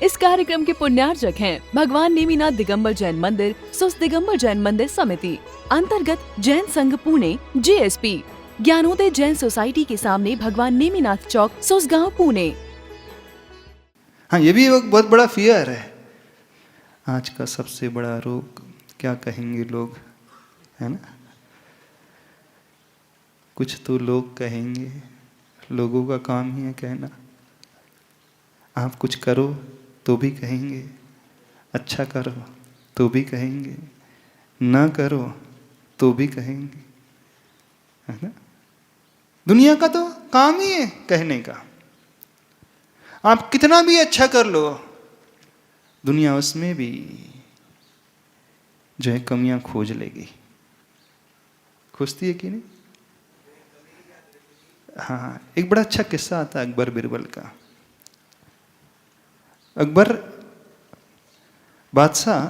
इस कार्यक्रम के पुण्यार्चक हैं भगवान नेमिनाथ दिगंबर जैन मंदिर, सुस दिगंबर जैन मंदिर समिति, अंतर्गत जैन संघ पुणे JSP, ज्ञानोदय जैन सोसाइटी के सामने भगवान नेमिनाथ चौक, सुसगांव, पुणे। हाँ, ये भी एक बहुत बड़ा फियर है। आज का सबसे बड़ा रोग क्या कहेंगे लोग, है ना? कुछ तो लोग कहेंगे, लोगों का काम ही है कहना। आप कुछ करो तो भी कहेंगे, अच्छा करो तो भी कहेंगे, ना करो तो भी कहेंगे, है ना? दुनिया का तो काम ही है कहने का। आप कितना भी अच्छा कर लो, दुनिया उसमें भी जो है कमियां खोज लेगी। खोजती है कि नहीं? हाँ, एक बड़ा अच्छा किस्सा आता है अकबर बिरबल का। अकबर बादशाह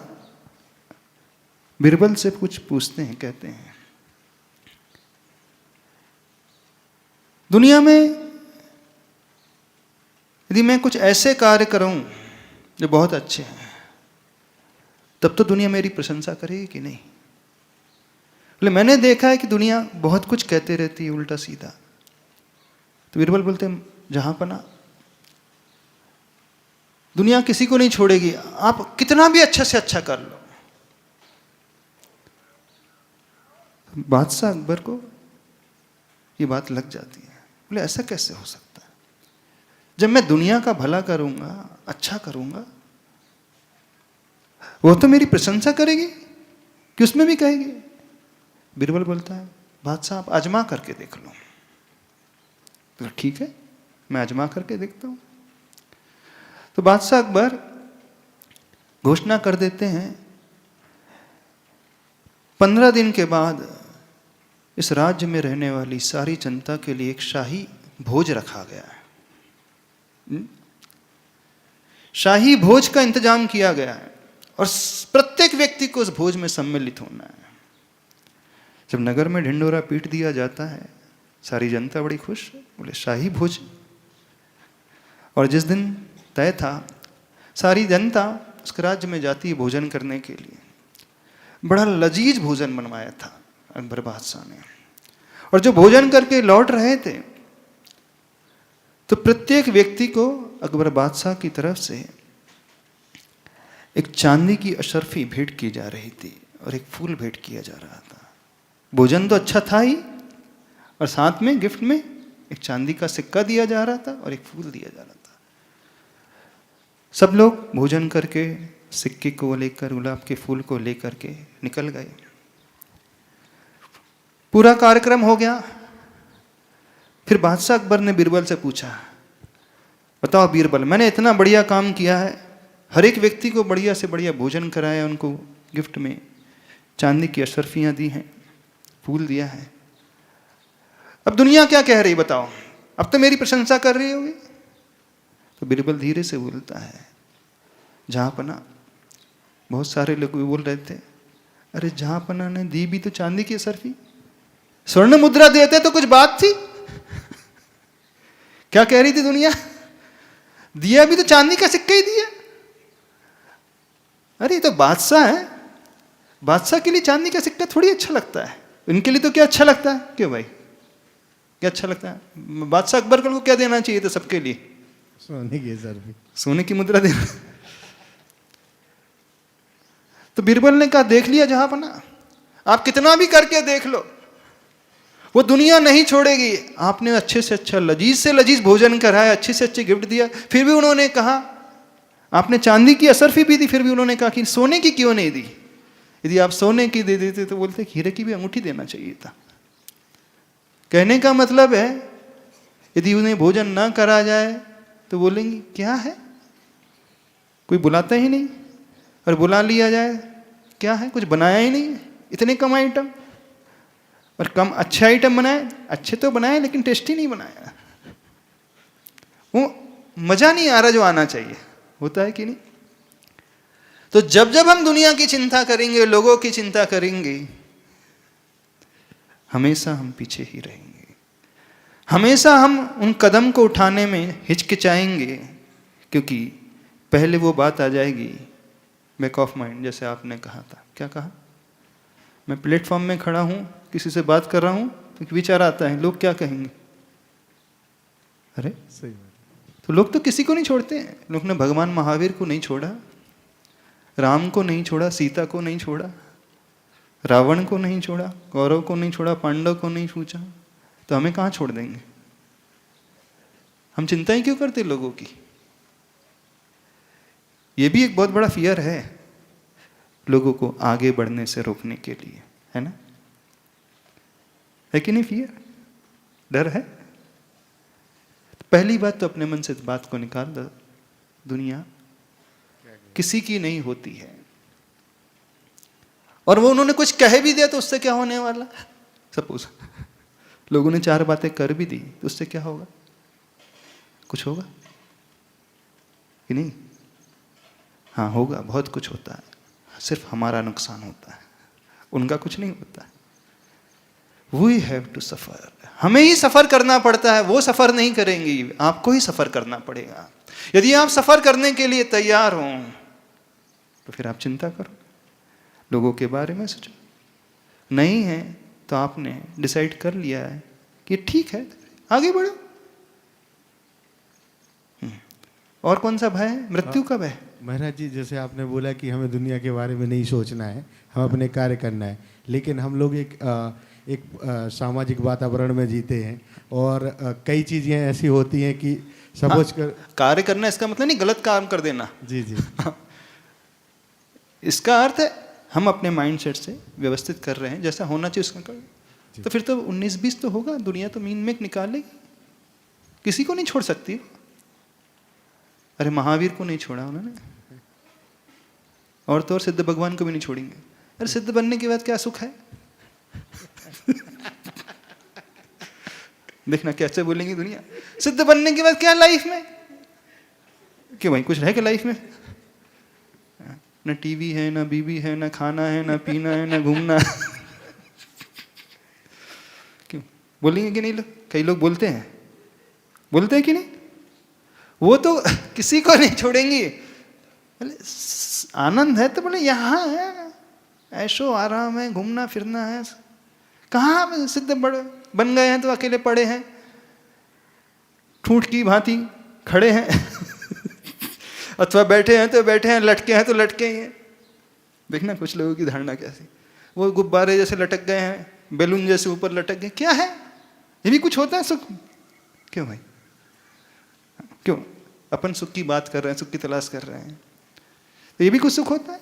बिरबल से कुछ पूछते हैं, कहते हैं दुनिया में यदि मैं कुछ ऐसे कार्य करूं जो बहुत अच्छे हैं, तब तो दुनिया मेरी प्रशंसा करेगी कि नहीं? बोले मैंने देखा है कि दुनिया बहुत कुछ कहते रहती है उल्टा सीधा। तो बिरबल बोलते हैं जहां पना, दुनिया किसी को नहीं छोड़ेगी, आप कितना भी अच्छा से अच्छा कर लो। बादशाह अकबर को ये बात लग जाती है। बोले ऐसा कैसे हो सकता है? जब मैं दुनिया का भला करूंगा, अच्छा करूंगा, वो तो मेरी प्रशंसा करेगी कि उसमें भी कहेगी। बिरबल बोलता है बादशाह आप आजमा करके देख लो। तो ठीक है, मैं आजमा करके देखता हूं। तो बादशाह अकबर घोषणा कर देते हैं 15 दिन के बाद इस राज्य में रहने वाली सारी जनता के लिए एक शाही भोज रखा गया है। शाही भोज का इंतजाम किया गया है और प्रत्येक व्यक्ति को उस भोज में सम्मिलित होना है। जब नगर में ढिंडोरा पीट दिया जाता है, सारी जनता बड़ी खुश, बोले शाही भोज। और जिस दिन तय था, सारी जनता उस राज्य में जाती है भोजन करने के लिए। बड़ा लजीज भोजन बनवाया था अकबर बादशाह ने। और जो भोजन करके लौट रहे थे, तो प्रत्येक व्यक्ति को अकबर बादशाह की तरफ से एक चांदी की अशर्फी भेंट की जा रही थी और एक फूल भेंट किया जा रहा था। भोजन तो अच्छा था ही, और साथ में गिफ्ट में एक चांदी का सिक्का दिया जा रहा था और एक फूल दिया जा रहा था। सब लोग भोजन करके सिक्के को लेकर, गुलाब के फूल को लेकर के निकल गए। पूरा कार्यक्रम हो गया। फिर बादशाह अकबर ने बीरबल से पूछा, बताओ बीरबल, मैंने इतना बढ़िया काम किया है, हर एक व्यक्ति को बढ़िया से बढ़िया भोजन कराया, उनको गिफ्ट में चांदी की अशर्फियां दी हैं, फूल दिया है, अब दुनिया क्या कह रही बताओ? अब तो मेरी प्रशंसा कर रही होगी। तो बीरबल धीरे से बोलता है, जहां पना, बहुत सारे लोग बोल रहे थे, अरे जहां पना ने दी भी तो चांदी की अशर्फी, स्वर्ण मुद्रा देते तो कुछ बात थी। क्या कह रही थी दुनिया? दिया भी तो चांदी का सिक्का ही दिया। अरे ये तो बादशाह है, बादशाह के लिए चांदी का सिक्का थोड़ी अच्छा लगता है, इनके लिए तो क्या अच्छा लगता है? क्यों भाई, क्या अच्छा लगता है? बादशाह अकबर को क्या देना चाहिए था सबके लिए? सोने की अशर्फी, सोने की मुद्रा देना। तो बीरबल ने कहा देख लिया जहां पना, आप कितना भी करके देख लो, वो दुनिया नहीं छोड़ेगी। आपने अच्छे से अच्छा लजीज से लजीज भोजन कराया, अच्छे से अच्छे गिफ्ट दिया, फिर भी उन्होंने कहा, आपने चांदी की अशर्फी भी दी, फिर भी उन्होंने कहा कि सोने की क्यों नहीं दी? यदि आप सोने की दे देते तो बोलते हीरे की भी अंगूठी देना चाहिए था। कहने का मतलब है, यदि उन्हें भोजन ना करा जाए तो बोलेंगे क्या है, कोई बुलाता ही नहीं, और बुला लिया जाए क्या है, कुछ बनाया ही नहीं, इतने कम आइटम, और कम अच्छे आइटम बनाए, अच्छे तो बनाए लेकिन टेस्टी नहीं बनाया, वो मजा नहीं आ रहा जो आना चाहिए। होता है कि नहीं? तो जब जब हम दुनिया की चिंता करेंगे, लोगों की चिंता करेंगे, हमेशा हम पीछे ही रहेंगे, हमेशा हम उन कदम को उठाने में हिचकिचाएंगे, क्योंकि पहले वो बात आ जाएगी बैक ऑफ माइंड, जैसे आपने कहा था। क्या कहा? मैं प्लेटफॉर्म में खड़ा हूँ, किसी से बात कर रहा हूँ, तो एक विचार आता है, लोग क्या कहेंगे? अरे सही बात। तो लोग तो किसी को नहीं छोड़ते हैं। लोग ने भगवान महावीर को नहीं छोड़ा, राम को नहीं छोड़ा, सीता को नहीं छोड़ा, रावण को नहीं छोड़ा, कौरव को नहीं छोड़ा, पांडव को नहीं पूछा, तो हमें कहाँ छोड़ देंगे? हम चिंता ही क्यों करते लोगों की? ये भी एक बहुत बड़ा फियर है लोगों को आगे बढ़ने से रोकने के लिए, है ना? है कि नहीं? फियर, डर है। पहली बात तो अपने मन से इस बात को निकाल दो, दुनिया किसी की नहीं होती है। और वो उन्होंने कुछ कह भी दिया तो उससे क्या होने वाला? सपोज लोगों ने 4 बातें कर भी दी तो उससे क्या होगा? कुछ होगा कि नहीं? हाँ होगा, बहुत कुछ होता है। सिर्फ हमारा नुकसान होता है, उनका कुछ नहीं होता। वी हैव टू सफर, हमें ही सफर करना पड़ता है। वो सफर नहीं करेंगी, आपको ही सफर करना पड़ेगा। यदि आप सफर करने के लिए तैयार हो तो फिर आप चिंता करो, लोगों के बारे में सोचो। नहीं है तो आपने डिसाइड कर लिया है कि ठीक है, आगे बढ़ो। और कौन सा भय है? मृत्यु का भय। महाराज जी, जैसे आपने बोला कि हमें दुनिया के बारे में नहीं सोचना है, हम अपने कार्य करना है, लेकिन हम लोग एक सामाजिक वातावरण में जीते हैं और कई चीज़ें ऐसी होती हैं कि सपोज कर कार्य करना इसका मतलब नहीं गलत काम कर देना। जी जी इसका अर्थ है हम अपने माइंड सेट से व्यवस्थित कर रहे हैं, जैसा होना चाहिए उसका कर। तो फिर तो 19-20 तो होगा, दुनिया तो मीन में निकालेगी, किसी को नहीं छोड़ सकती। अरे महावीर को नहीं छोड़ा उन्होंने, और तो और सिद्ध भगवान को भी नहीं छोड़ेंगे। अरे सिद्ध बनने के बाद क्या सुख है? देखना कैसे बोलेंगी दुनिया, सिद्ध बनने के बाद क्या लाइफ में? क्यों भाई, कुछ है क्या लाइफ में? ना टीवी है, ना बीवी है, ना खाना है, ना पीना है, ना घूमना। क्यों बोलेंगे कि नहीं लोग? कई लोग बोलते हैं कि नहीं? वो तो किसी को नहीं छोड़ेंगी। बोले आनंद है तो बोले यहाँ है, ऐशो आराम है, घूमना फिरना है। कहाँ सिद्ध बन गए हैं तो अकेले पड़े हैं, ठूंठ की भांति खड़े हैं। अथवा बैठे हैं तो बैठे हैं, लटके हैं तो लटके ही हैं। देखना कुछ लोगों की धारणा कैसी, वो गुब्बारे जैसे लटक गए हैं, बैलून जैसे ऊपर लटक गए। क्या है ये? भी कुछ होता है सुख? क्यों भाई, क्यों? अपन सुख की बात कर रहे हैं, सुख की तलाश कर रहे हैं, तो ये भी कुछ सुख होता है?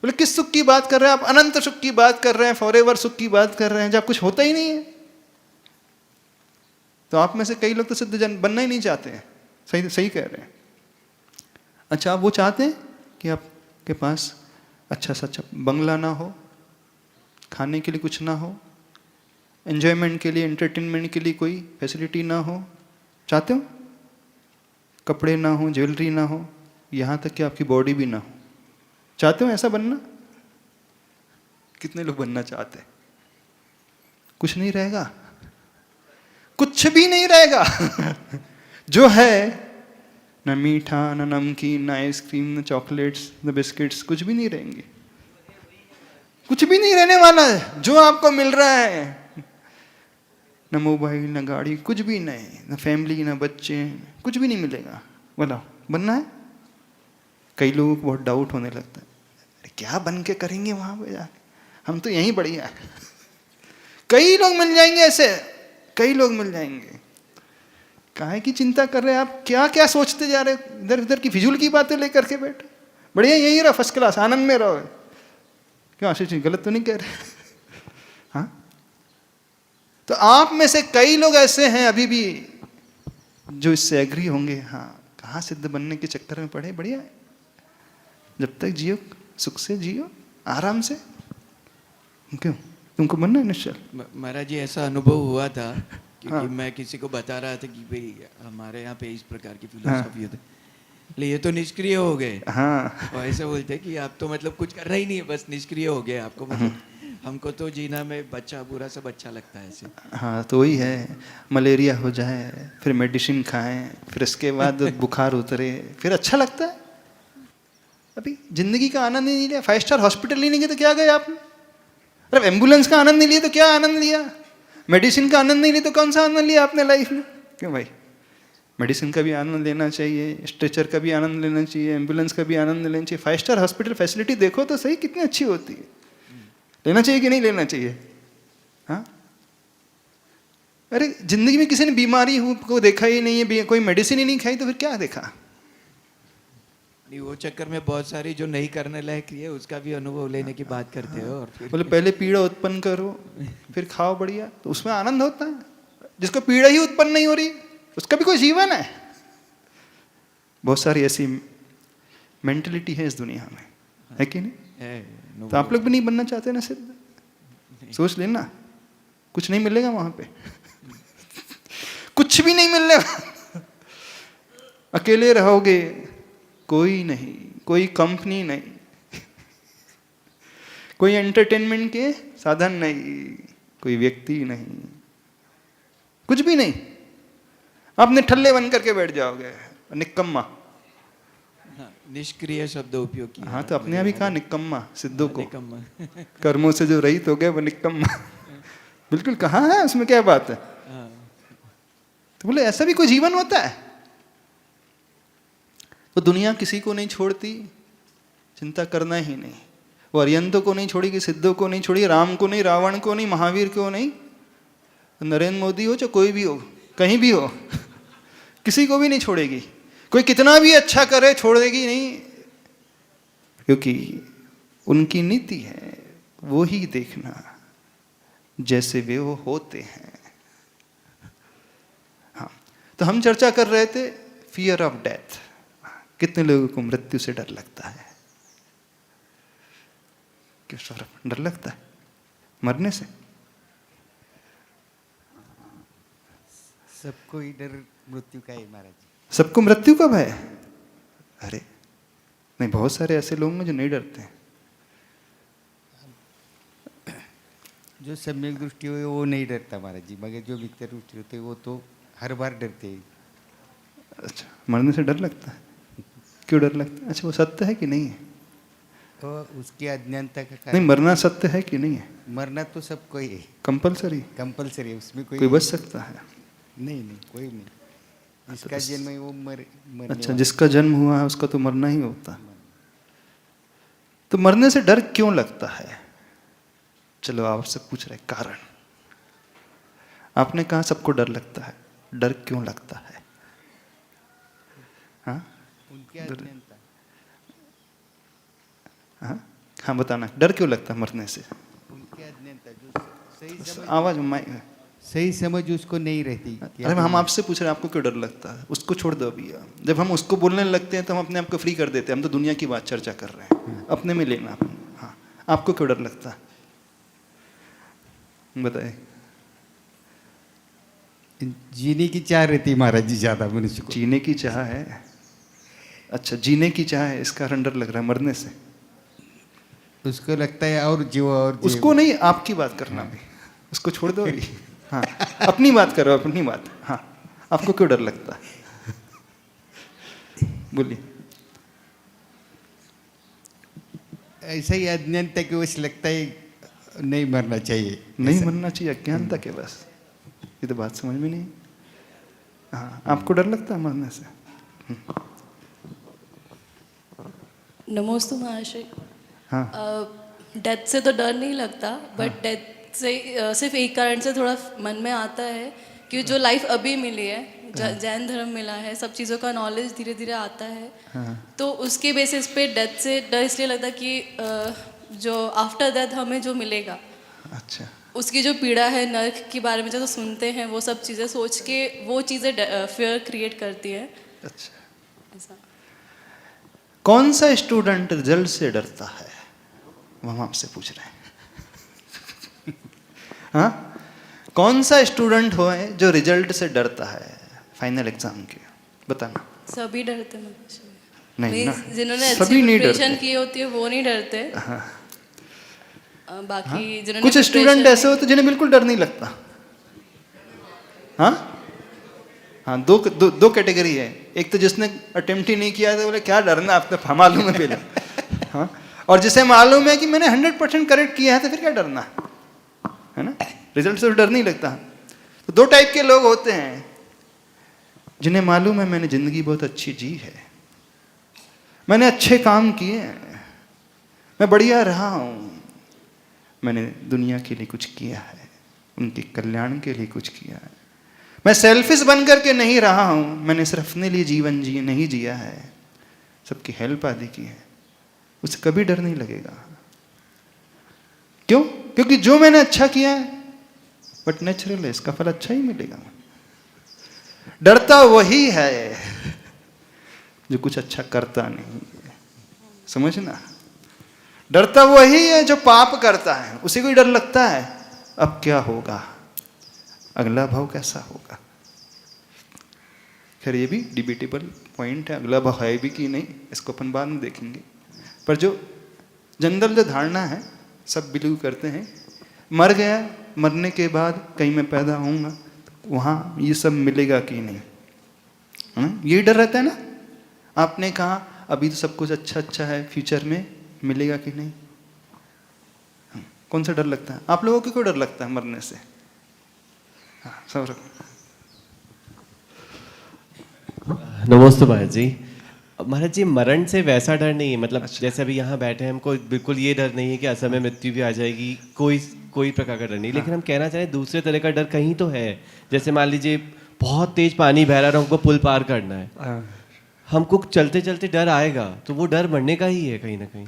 बोले किस सुख की बात कर रहे हैं आप? अनंत सुख की बात कर रहे हैं, फॉरएवर सुख की बात कर रहे हैं, जब कुछ होता ही नहीं है। तो आप में से कई लोग तो सिद्ध जन बनना ही नहीं चाहते हैं। सही कह रहे हैं। अच्छा, आप वो चाहते हैं कि आपके पास अच्छा सा अच्छा बंगला ना हो, खाने के लिए कुछ ना हो, एंजॉयमेंट के लिए, एंटरटेनमेंट के लिए कोई फैसिलिटी ना हो? चाहते हो? कपड़े ना हो, ज्वेलरी ना हो, यहाँ तक कि आपकी बॉडी भी ना हो। चाहते हो ऐसा बनना? कितने लोग बनना चाहते हैं? कुछ नहीं रहेगा, कुछ भी नहीं रहेगा। जो है न मीठा, न नमकीन, न आइसक्रीम, न चॉकलेट्स, न बिस्किट्स, कुछ भी नहीं रहेंगे। कुछ भी नहीं रहने वाला है। जो आपको मिल रहा है, न मोबाइल, न गाड़ी, कुछ भी नहीं, न फैमिली, न बच्चे, कुछ भी नहीं मिलेगा। बोला बनना है? कई लोगों को बहुत डाउट होने लगता है, अरे क्या बन के करेंगे वहां पे जाके, हम तो यहीं बढ़िया है। कई लोग मिल जाएंगे ऐसे, कई लोग मिल जाएंगे। काहे की चिंता कर रहे हैं आप? क्या क्या सोचते जा रहे हैं? इधर उधर की फिजूल की बातें लेकर के बैठे। बढ़िया यही रहो, फर्स्ट क्लास, आनंद में रहो। क्यों आशीष जी, गलत तो नहीं कह रहे? हाँ, तो आप में से कई लोग ऐसे हैं अभी भी जो इससे एग्री होंगे। हाँ, कहाँ सिद्ध बनने के चक्कर में पड़े। बढ़िया है, जब तक जियो सुख से जियो, आराम से। क्यों तुमको बनना है निश्चल? महाराज जी, ऐसा अनुभव हुआ था क्योंकि हाँ। मैं किसी को बता रहा था कि भाई हमारे यहाँ पे इस प्रकार की फिलोसफी होती है, ये तो निष्क्रिय हो गए। हाँ, और ऐसे बोलते कि आप तो मतलब कुछ कर रहे ही नहीं है, बस निष्क्रिय हो गए आपको। मतलब हमको तो जीना में बच्चा बुरा सब अच्छा लगता है ऐसे। हाँ, तो वही है, मलेरिया हो जाए, फिर मेडिसिन खाएं, फिर इसके बाद बुखार उतरे, फिर अच्छा लगता है। अभी जिंदगी का आनंद ही नहीं लिया, 5 स्टार हॉस्पिटल ही नहीं गए तो क्या गए आपने? अरे एम्बुलेंस का आनंद नहीं लिया तो क्या आनंद लिया? मेडिसिन का आनंद नहीं लिया तो कौन सा आनंद लिया आपने लाइफ में? क्यों भाई, मेडिसिन का भी आनंद लेना चाहिए, स्ट्रेचर का भी आनंद लेना चाहिए, एम्बुलेंस का भी आनंद लेना चाहिए। 5 स्टार हॉस्पिटल फैसिलिटी देखो तो सही कितनी अच्छी होती है, लेना चाहिए कि नहीं लेना चाहिए? हाँ, अरे जिंदगी में किसी ने बीमारी को देखा ही नहीं है, कोई मेडिसिन ही नहीं खाई तो फिर क्या देखा? नहीं, वो चक्कर में बहुत सारी जो नहीं करने लायक है उसका भी अनुभव लेने की बात करते हो, और फिर बोले पहले पीड़ा उत्पन्न करो फिर खाओ बढ़िया, तो उसमें आनंद होता है। जिसको पीड़ा ही उत्पन्न नहीं हो रही उसका भी कोई जीवन है? बहुत सारी ऐसी मेंटलिटी है इस दुनिया में, है कि नहीं? तो आप लोग भी नहीं बनना चाहते ना सिद्ध? सोच लेना, कुछ नहीं मिलेगा वहां पे कुछ भी नहीं मिलेगा, अकेले रहोगे, कोई नहीं, कोई कंपनी नहीं, कोई एंटरटेनमेंट के साधन नहीं, कोई व्यक्ति नहीं, कुछ भी नहीं। आप निठल्ले बन करके बैठ जाओगे, निकम्मा। हाँ, निष्क्रिय शब्द उपयोग किया। हाँ, तो अपने आप ही कहा निकम्मा सिद्धों को, निकम्मा। कर्मों से जो रहित हो गए वो निकम्मा। बिल्कुल, कहाँ है, उसमें क्या बात है? हाँ। तो बोले ऐसा भी कोई जीवन होता है? तो दुनिया किसी को नहीं छोड़ती, चिंता करना ही नहीं। वो अरियंतों को नहीं छोड़ेगी, सिद्धों को नहीं छोड़ेगी, राम को नहीं, रावण को नहीं, महावीर को नहीं, नरेंद्र मोदी हो चाहे कोई भी हो, कहीं भी हो, किसी को भी नहीं छोड़ेगी। कोई कितना भी अच्छा करे छोड़ेगी नहीं, क्योंकि उनकी नीति है वो ही देखना जैसे वे वो होते हैं। हाँ, तो हम चर्चा कर रहे थे फियर ऑफ डेथ। कितने लोगों को मृत्यु से डर लगता है? किस तरह डर लगता है? मरने से? सबको ही डर मृत्यु का है महाराज जी। सबको मृत्यु का भय? अरे नहीं, बहुत सारे ऐसे लोग हैं जो नहीं डरते हैं। जो सम्यक दृष्टि हो वो नहीं डरता महाराज जी, मगर जो मिथ्या दृष्टि होते वो तो हर बार डरते हैं। अच्छा, मरने से डर लगता है? क्यों डर लगता है? अच्छा, वो सत्य है कि नहीं है? तो उसकी अज्ञानता का नहीं, कारण। मरना सत्य है कि नहीं है? मरना तो सबको ही है, कंपलसरी? कंपलसरी है, उसमें कोई कोई बच सकता है? नहीं, कोई नहीं। जिसका जन्म है वो मरने अच्छा, वाला। जिसका जन्म हुआ है उसका तो मरना ही होता। तो मरने से डर क्यों लगता है? चलो आपसे पूछ रहे कारण। आपने कहा सबको डर लगता है, डर क्यों लगता है? हाँ, उनकी अज्ञानता। हाँ हाँ, बताना, डर क्यों लगता है मरने से? उनकी अज्ञानता, जो सही समझ, आवाज सही समझ उसको नहीं रहती। अरे हम आपसे पूछ रहे हैं आपको क्यों डर लगता है? उसको छोड़ दो अभी। जब हम उसको बोलने लगते हैं तो हम अपने आप को फ्री कर देते हैं। हम तो दुनिया की बात चर्चा कर रहे हैं, अपने में लेना। हाँ, आपको क्यों डर लगता है बताइए। जीने की चाह रहती महाराज जी ज्यादा मनुष्य को। जीने की चाह है? अच्छा, जीने की चाह है, इस कारण डर लग रहा है मरने से? उसको लगता है और जीव और जीव। उसको नहीं, आपकी बात करना भी, उसको छोड़ दो अभी। हाँ, अपनी बात करो, अपनी बात। हाँ, आपको क्यों डर लगता है बोलिए। ऐसा ही अज्ञानता की वश लगता है नहीं मरना चाहिए। नहीं मरना चाहिए, अज्ञानता के बस। ये तो बात समझ में नहीं। हाँ, आपको डर लगता है मरने से? नमोस्तु महाशय। हाँ, डेथ से तो डर नहीं लगता, बट डेथ से सिर्फ एक कारण से थोड़ा मन में आता है कि जो लाइफ अभी मिली है, जैन धर्म मिला है, सब चीज़ों का नॉलेज धीरे धीरे आता है, तो उसके बेसिस पे डेथ से डर इसलिए लगता है कि जो आफ्टर डेथ हमें जो मिलेगा, अच्छा, उसकी जो पीड़ा है, नर्क के बारे में जो सुनते हैं, वो सब चीज़ें सोच के वो चीज़ें फियर क्रिएट करती है। अच्छा। ऐसा। कौन सा स्टूडेंट रिजल्ट से डरता है? वो हम आपसे पूछ रहे हैं। हाँ, कौन सा स्टूडेंट हो जो रिजल्ट से डरता है फाइनल एग्जाम के? बताना। सभी डरते हैं। नहीं ना, जिन्होंने सभी नहीं प्रिपरेशन डरते। की होती है वो नहीं डरते। हाँ, बाकी जिन्होंने कुछ स्टूडेंट ऐसे होते जिन्हें बिल्कुल डर नहीं लगता। हाँ हाँ, दो कैटेगरी है। एक तो जिसने अटेम्प्ट ही नहीं किया था, बोले क्या डरना, आपको मालूम है पहले। हाँ, और जिसे मालूम है कि मैंने 100% करेक्ट किया है तो फिर क्या डरना है ना, रिजल्ट से डर नहीं लगता। तो दो टाइप के लोग होते हैं, जिन्हें मालूम है मैंने जिंदगी बहुत अच्छी जी है, मैंने अच्छे काम किए हैं, मैं बढ़िया रहा हूं, मैंने दुनिया के लिए कुछ किया है, उनके कल्याण के लिए कुछ किया है, मैं सेल्फिश बन करके नहीं रहा हूं, मैंने सिर्फ अपने लिए जीवन नहीं जिया है, सबकी हेल्प आदि की है, उसे कभी डर नहीं लगेगा। क्यों? क्योंकि जो मैंने अच्छा किया है बट नेचुरल है, इसका फल अच्छा ही मिलेगा। डरता वही है जो कुछ अच्छा करता नहीं है, समझना। डरता वही है जो पाप करता है, उसे कोई डर लगता है अब क्या होगा, अगला भाव कैसा होगा। खैर ये भी डिबेटेबल पॉइंट है, अगला भाव है भी कि नहीं, इसको अपन बाद में देखेंगे। पर जो जनरल जो धारणा है, सब बिलीव करते हैं मर गया, मरने के बाद कहीं मैं पैदा होऊंगा, वहाँ ये सब मिलेगा कि नहीं, है ना, यही डर रहता है ना। आपने कहा अभी तो सब कुछ अच्छा अच्छा है, फ्यूचर में मिलेगा कि नहीं, कौन सा डर लगता है आप लोगों को? क्यों डर लगता है मरने से? हाँ, सब रखो। नमस्ते महाराज जी। महाराज जी, मरण से वैसा डर नहीं है, मतलब जैसे अभी यहाँ बैठे हैं, हमको बिल्कुल ये डर नहीं है कि असमय मृत्यु भी आ जाएगी, कोई प्रकार का डर नहीं। लेकिन हम कहना चाहें दूसरे तरह का डर कहीं तो है। जैसे मान लीजिए बहुत तेज पानी बह रहा है और हमको पुल पार करना है, हमको चलते चलते डर आएगा, तो वो डर मरने का ही है कहीं ना कहीं।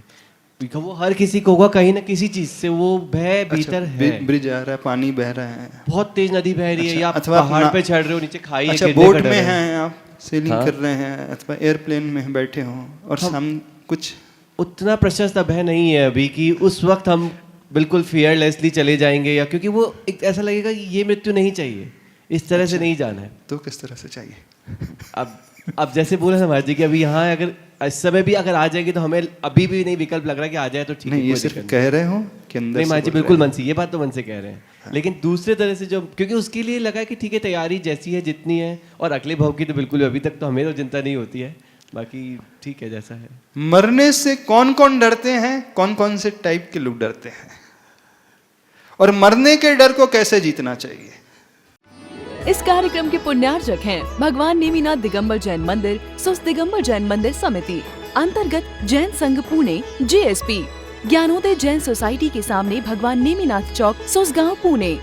वो हर किसी को होगा कहीं ना किसी चीज से, वो भय भीतर है। ब्रिज आ रहा है, पानी बह रहा है, बहुत तेज नदी बह रही है, या अथवा पहाड़ पे चढ़ रहे हो, नीचे खाई है, अच्छा गिरने का बोट डर में है। हैं आप, सेलिंग कर रहे हैं, अथवा एयरप्लेन में बैठे हो और हम कुछ उतना प्रशस्त भय नहीं है अभी कि उस वक्त हम बिल्कुल फियरलेसली चले जाएंगे, या क्योंकि वो एक ऐसा लगेगा कि ये मृत्यु नहीं चाहिए, इस तरह से नहीं जाना है। तो किस तरह से चाहिए? अब जैसे बोले ना महाराज जी कि अभी यहाँ अगर इस समय भी अगर आ जाएगी तो हमें अभी भी नहीं विकल्प लग रहा कि आ जाए तो ठीक है। नहीं, ये सिर्फ कह रहे हो कि अंदर नहीं से महाराज जी, बोल बिल्कुल रहे मन से, ये बात तो मन से कह रहे हैं। हाँ। लेकिन दूसरे तरह से जो, क्योंकि उसके लिए लगा कि ठीक है तैयारी जैसी है जितनी है, और अगले भाव की तो बिल्कुल अभी तक तो हमें तो चिंता नहीं होती है, बाकी ठीक है जैसा है। मरने से कौन कौन डरते हैं, कौन कौन से टाइप के लोग डरते हैं, और मरने के डर को कैसे जीतना चाहिए? इस कार्यक्रम के पुण्यार्जक हैं भगवान नेमिनाथ दिगंबर जैन मंदिर, सुस दिगंबर जैन मंदिर समिति, अंतर्गत जैन संघ पुणे JSP, ज्ञानोदय जैन सोसाइटी के सामने भगवान नेमिनाथ चौक, सुसगांव पुणे।